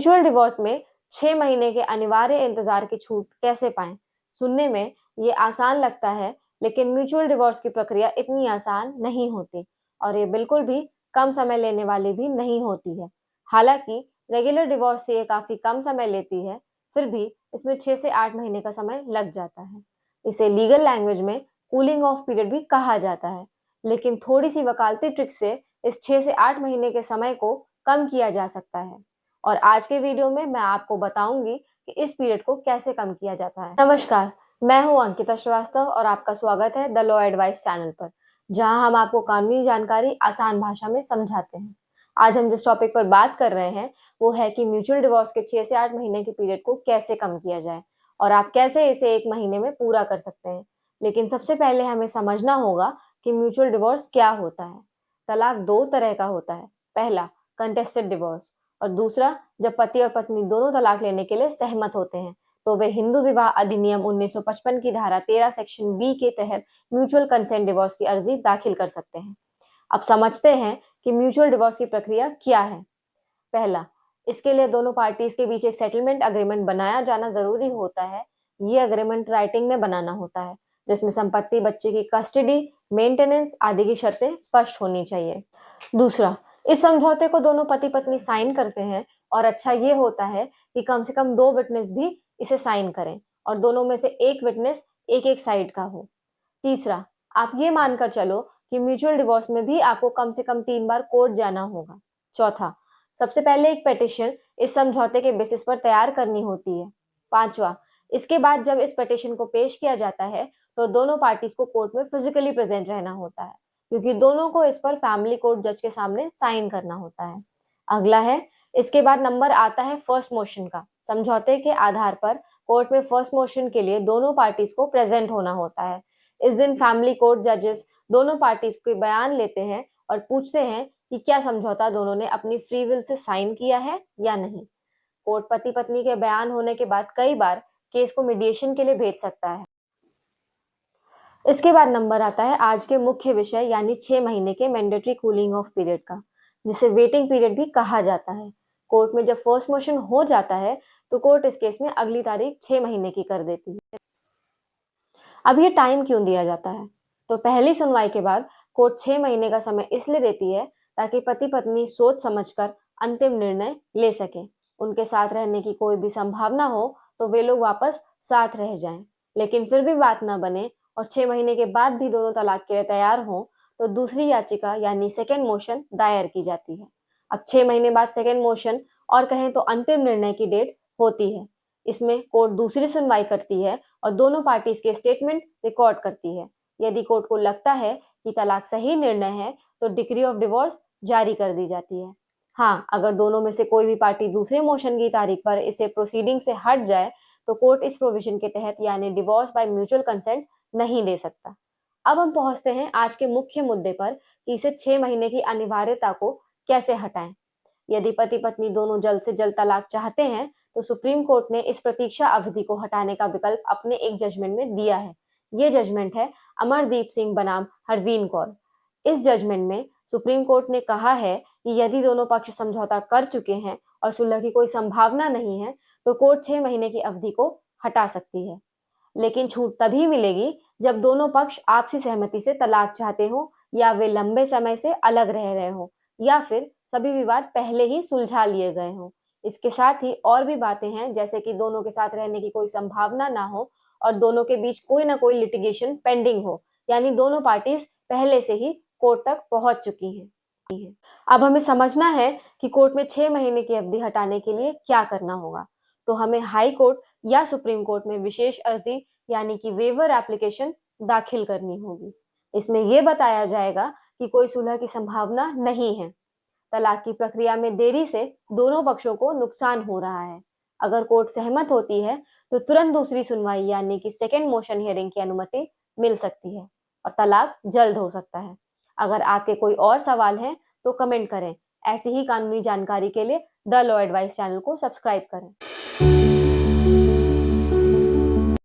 Mutual divorce में 6 महीने के अनिवार्य इंतजार की छूट कैसे पाएं? सुनने में ये आसान लगता है, लेकिन म्यूचुअल डिवोर्स की प्रक्रिया इतनी आसान नहीं होती और ये बिल्कुल भी कम समय लेने वाली भी नहीं होती है। हालांकि रेगुलर डिवोर्स से ये काफी कम समय लेती है, फिर भी इसमें 6 से 8 महीने का समय लग जाता है। इसे लीगल लैंग्वेज में कूलिंग ऑफ पीरियड भी कहा जाता है, लेकिन थोड़ी सी वकालती ट्रिक से इस 6 से 8 महीने के समय को कम किया जा सकता है। और आज के वीडियो में मैं आपको बताऊंगी कि इस पीरियड को कैसे कम किया जाता है। नमस्कार, मैं हूं अंकिता श्रीवास्तव और आपका स्वागत है द लॉ एडवाइस चैनल पर, जहां हम आपको कानूनी जानकारी आसान भाषा में समझाते हैं। आज हम जिस टॉपिक पर बात कर रहे हैं वो है कि म्यूचुअल डिवोर्स के 6 से 8 महीने के पीरियड को कैसे कम किया जाए और आप कैसे इसे 1 महीने में पूरा कर सकते हैं। लेकिन सबसे पहले हमें समझना होगा कि म्यूचुअल डिवोर्स क्या होता है। तलाक 2 तरह का होता है। पहला, कंटेस्टेड डिवोर्स, और दूसरा, जब पति और पत्नी दोनों तलाक लेने के लिए सहमत होते हैं तो वे हिंदू विवाह अधिनियम 1955 की धारा 13 सेक्शन बी के तहत म्यूचुअल कंसेंट डिवोर्स की अर्जी दाखिल कर सकते हैं। अब समझते हैं कि म्यूचुअल डिवोर्स की प्रक्रिया क्या है। पहला, इसके लिए दोनों पार्टीज के बीच एक सेटलमेंट अग्रीमेंट बनाया जाना जरूरी होता है। ये अग्रीमेंट राइटिंग में बनाना होता है, जिसमें संपत्ति, बच्चे की कस्टडी, मेंटेनेंस आदि की शर्तें स्पष्ट होनी चाहिए। दूसरा, इस समझौते को दोनों पति पत्नी साइन करते हैं और अच्छा ये होता है कि कम से कम 2 विटनेस भी इसे साइन करें और दोनों में से एक विटनेस एक एक साइड का हो। तीसरा, आप ये मानकर चलो कि म्यूचुअल डिवोर्स में भी आपको कम से कम 3 बार कोर्ट जाना होगा। चौथा, सबसे पहले एक पिटीशन इस समझौते के बेसिस पर तैयार करनी होती है। पांचवा, इसके बाद जब इस पिटीशन को पेश किया जाता है तो दोनों पार्टीज को कोर्ट में फिजिकली प्रेजेंट रहना होता है, क्योंकि दोनों को इस पर फैमिली कोर्ट जज के सामने साइन करना होता है। अगला है, इसके बाद नंबर आता है फर्स्ट मोशन का। समझौते के आधार पर कोर्ट में फर्स्ट मोशन के लिए दोनों पार्टीज को प्रेजेंट होना होता है। इस दिन फैमिली कोर्ट जजेस दोनों पार्टीज के बयान लेते हैं और पूछते हैं कि क्या समझौता दोनों ने अपनी फ्री विल से साइन किया है या नहीं। कोर्ट पति पत्नी के बयान होने के बाद कई बार केस को मीडिएशन के लिए भेज सकता है। इसके बाद नंबर आता है आज के मुख्य विषय यानी 6 महीने के मैंडेटरी कूलिंग ऑफ पीरियड का, जिसे वेटिंग पीरियड भी कहा जाता है। कोर्ट में जब फर्स्ट मोशन हो जाता है तो कोर्ट इस केस में अगली तारीख 6 महीने की कर देती है। अब ये टाइम क्यों दिया जाता है? तो पहली सुनवाई के बाद कोर्ट 6 महीने का समय इसलिए देती है ताकि पति पत्नी सोच समझकर अंतिम निर्णय ले सकें। उनके साथ रहने की कोई भी संभावना हो तो वे लोग वापस साथ रह जाएं, लेकिन फिर भी बात ना बने और 6 महीने के बाद भी दोनों तलाक के लिए तैयार हों तो दूसरी याचिका यानी सेकेंड मोशन दायर की जाती है। अब 6 महीने बाद सेकेंड मोशन और कहें तो अंतिम निर्णय की डेट होती है। इसमें कोर्ट दूसरी सुनवाई करती है और दोनों पार्टीज के स्टेटमेंट रिकॉर्ड करती है। यदि कोर्ट को लगता है कि तलाक सही निर्णय है तो डिक्री ऑफ डिवोर्स जारी कर दी जाती है। हाँ, अगर दोनों में से कोई भी पार्टी दूसरे मोशन की तारीख पर इसे प्रोसीडिंग से हट जाए तो कोर्ट इस प्रोविजन के तहत यानी डिवोर्स बाय म्यूचुअल कंसेंट नहीं दे सकता। अब हम पहुंचते हैं आज के मुख्य मुद्दे पर कि इसे 6 महीने की अनिवार्यता को कैसे हटाएं। यदि पति पत्नी दोनों जल्द से जल्द तलाक चाहते हैं तो सुप्रीम कोर्ट ने इस प्रतीक्षा अवधि को हटाने का विकल्प अपने एक जजमेंट में दिया है। ये जजमेंट है अमरदीप सिंह बनाम हरवीन कौर। इस जजमेंट में सुप्रीम कोर्ट ने कहा है कि यदि दोनों पक्ष समझौता कर चुके हैं और सुलह की कोई संभावना नहीं है तो कोर्ट 6 महीने की अवधि को हटा सकती है, लेकिन छूट तभी मिलेगी जब दोनों पक्ष आपसी सहमति से तलाक चाहते हो या वे लंबे समय से अलग रह रहे हो या फिर सभी विवाद पहले ही सुलझा लिए गए हों। इसके साथ ही और भी बातें हैं, जैसे कि दोनों के साथ रहने की कोई संभावना ना हो और दोनों के बीच कोई ना कोई लिटिगेशन पेंडिंग हो, यानी दोनों पार्टीज पहले से ही कोर्ट तक पहुंच चुकी हैं। अब हमें समझना है कि कोर्ट में 6 महीने की अवधि हटाने के लिए क्या करना होगा। तो हमें हाई कोर्ट या सुप्रीम कोर्ट में विशेष अर्जी यानी कि वेवर एप्लीकेशन दाखिल करनी होगी। इसमें यह बताया जाएगा कि कोई सुलह की संभावना नहीं है, तलाक की प्रक्रिया में देरी से दोनों पक्षों को नुकसान हो रहा है। अगर कोर्ट सहमत होती है तो तुरंत दूसरी सुनवाई यानी कि सेकेंड मोशन हियरिंग की अनुमति मिल सकती है और तलाक जल्द हो सकता है। अगर आपके कोई और सवाल हैं तो कमेंट करें। ऐसी ही कानूनी जानकारी के लिए द लॉ एडवाइस चैनल को सब्सक्राइब करें।